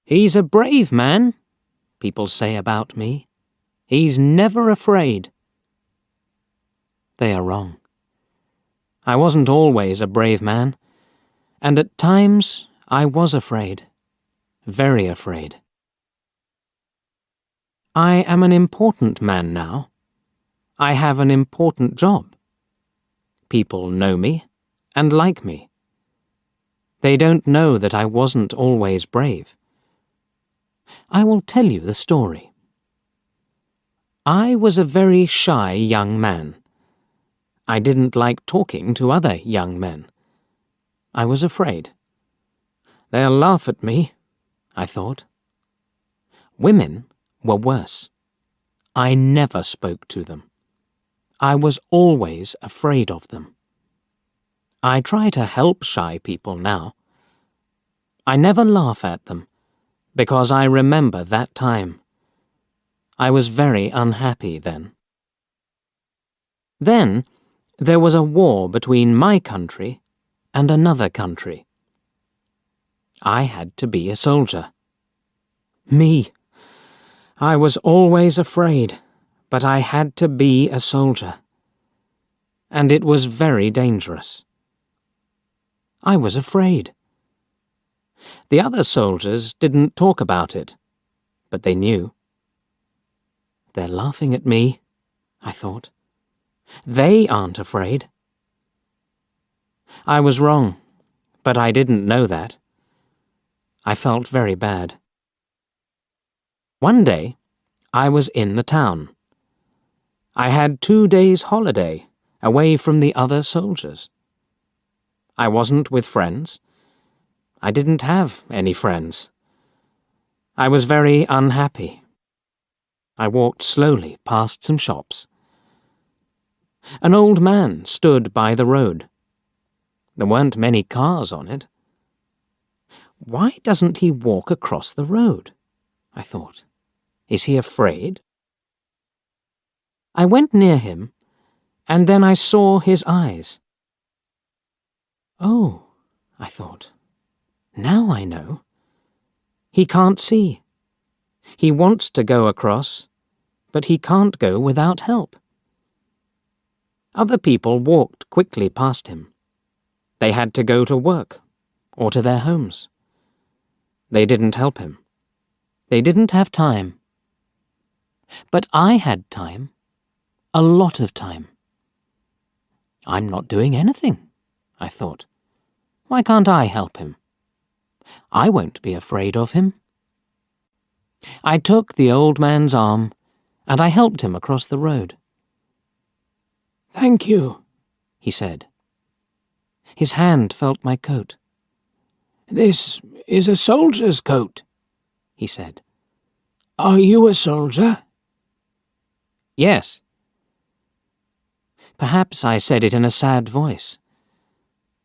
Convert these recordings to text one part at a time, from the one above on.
"He's a brave man," people say about me. "He's never afraid." They are wrong. I wasn't always a brave man, and at times I was afraid, very afraid. I am an important man now. I have an important job. People know me and like me. They don't know that I wasn't always brave. I will tell you the story. I was a very shy young man. I didn't like talking to other young men. I was afraid. They'll laugh at me, I thought. Women were worse. I never spoke to them. I was always afraid of them. I try to help shy people now. I never laugh at them, because I remember that time. I was very unhappy then. Then there was a war between my country and another country. I had to be a soldier. Me! I was always afraid, but I had to be a soldier. And it was very dangerous. I was afraid. The other soldiers didn't talk about it, but they knew. They're laughing at me, I thought. They aren't afraid. I was wrong, but I didn't know that. I felt very bad. One day, I was in the town. I had 2 days' holiday away from the other soldiers. I wasn't with friends. I didn't have any friends. I was very unhappy. I walked slowly past some shops. An old man stood by the road. There weren't many cars on it. Why doesn't he walk across the road? I thought. Is he afraid? I went near him, and then I saw his eyes. Oh, I thought. Now I know. He can't see. He wants to go across, but he can't go without help. Other people walked quickly past him. They had to go to work or to their homes. They didn't help him. They didn't have time. But I had time, a lot of time. I'm not doing anything, I thought. Why can't I help him? I won't be afraid of him. I took the old man's arm, and I helped him across the road. "Thank you," he said. His hand felt my coat. "This is a soldier's coat," he said. "Are you a soldier?" "Yes." Perhaps I said it in a sad voice.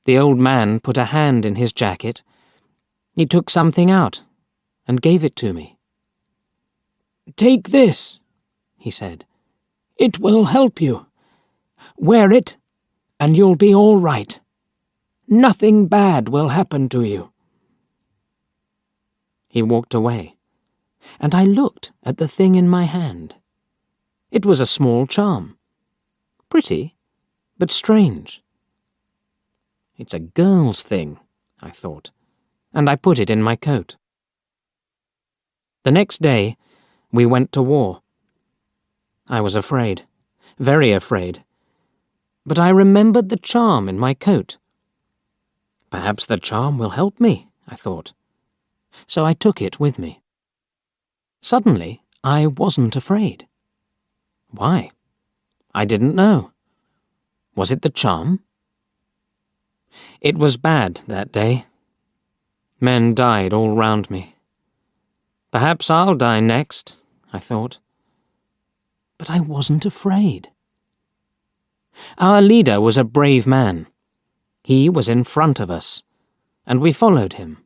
The old man put a hand in his jacket. He took something out and gave it to me. "Take this," he said. "It will help you. Wear it, and you'll be all right. Nothing bad will happen to you." He walked away, and I looked at the thing in my hand. It was a small charm. Pretty, but strange. It's a girl's thing, I thought, and I put it in my coat. The next day, we went to war. I was afraid, very afraid, but I remembered the charm in my coat. Perhaps the charm will help me, I thought. So I took it with me. Suddenly, I wasn't afraid. Why? I didn't know. Was it the charm? It was bad that day. Men died all round me. Perhaps I'll die next, I thought. But I wasn't afraid. Our leader was a brave man. He was in front of us, and we followed him.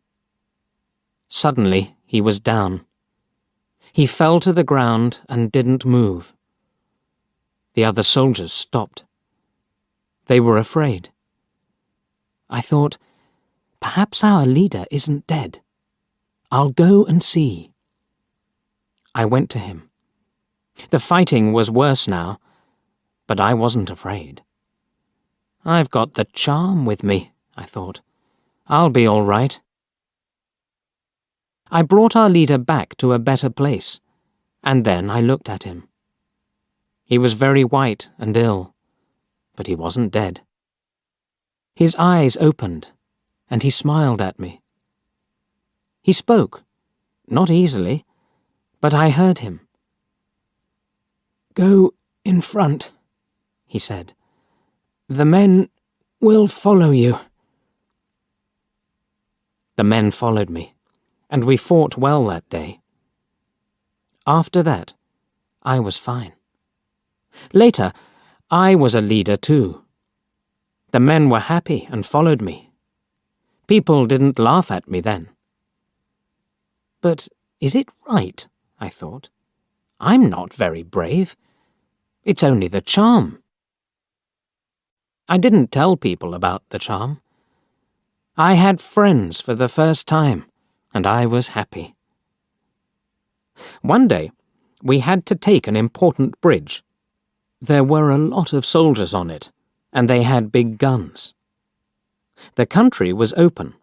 Suddenly, he was down. He fell to the ground and didn't move. The other soldiers stopped. They were afraid. I thought, perhaps our leader isn't dead. I'll go and see." I went to him. The fighting was worse now, but I wasn't afraid. "I've got the charm with me," I thought. "I'll be all right." I brought our leader back to a better place, and then I looked at him. He was very white and ill, but he wasn't dead. His eyes opened, and he smiled at me. He spoke, not easily, but I heard him. "Go in front," he said. "The men will follow you." The men followed me, and we fought well that day. After that, I was fine. Later, I was a leader too. The men were happy and followed me. People didn't laugh at me then. But is it right? I thought. I'm not very brave. It's only the charm. I didn't tell people about the charm. I had friends for the first time, and I was happy. One day, we had to take an important bridge. There were a lot of soldiers on it, and they had big guns. The country was open,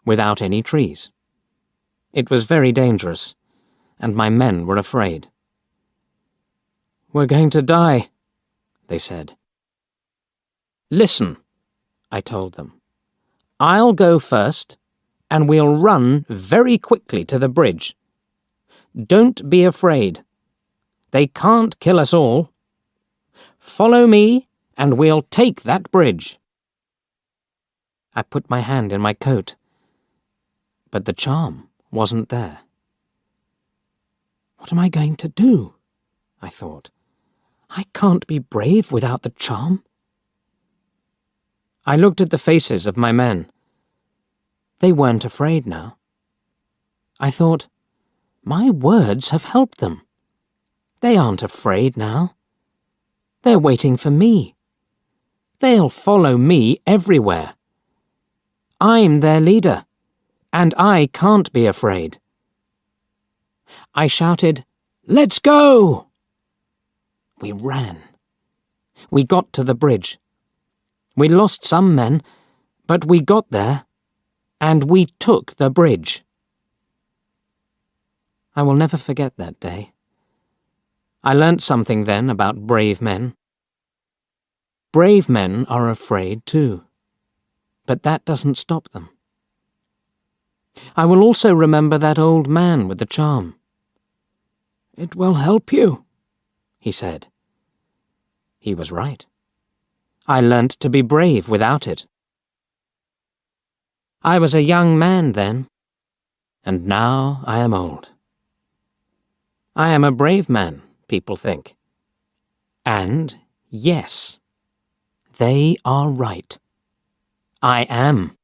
without any trees. It was very dangerous, and my men were afraid. "We're going to die," they said. "Listen," I told them. "I'll go first, and we'll run very quickly to the bridge. Don't be afraid. They can't kill us all. Follow me, and we'll take that bridge." I put my hand in my coat, but the charm wasn't there. What am I going to do? I thought. I can't be brave without the charm. I looked at the faces of my men. They weren't afraid now. I thought, my words have helped them. They aren't afraid now. They're waiting for me. They'll follow me everywhere. I'm their leader, and I can't be afraid. I shouted, "Let's go!" We ran. We got to the bridge. We lost some men, but we got there, and we took the bridge. I will never forget that day. I learnt something then about brave men. Brave men are afraid too, but that doesn't stop them. I will also remember that old man with the charm. "It will help you," he said. He was right. I learnt to be brave without it. I was a young man then, and now I am old. I am a brave man, people think. And yes, they are right. I am.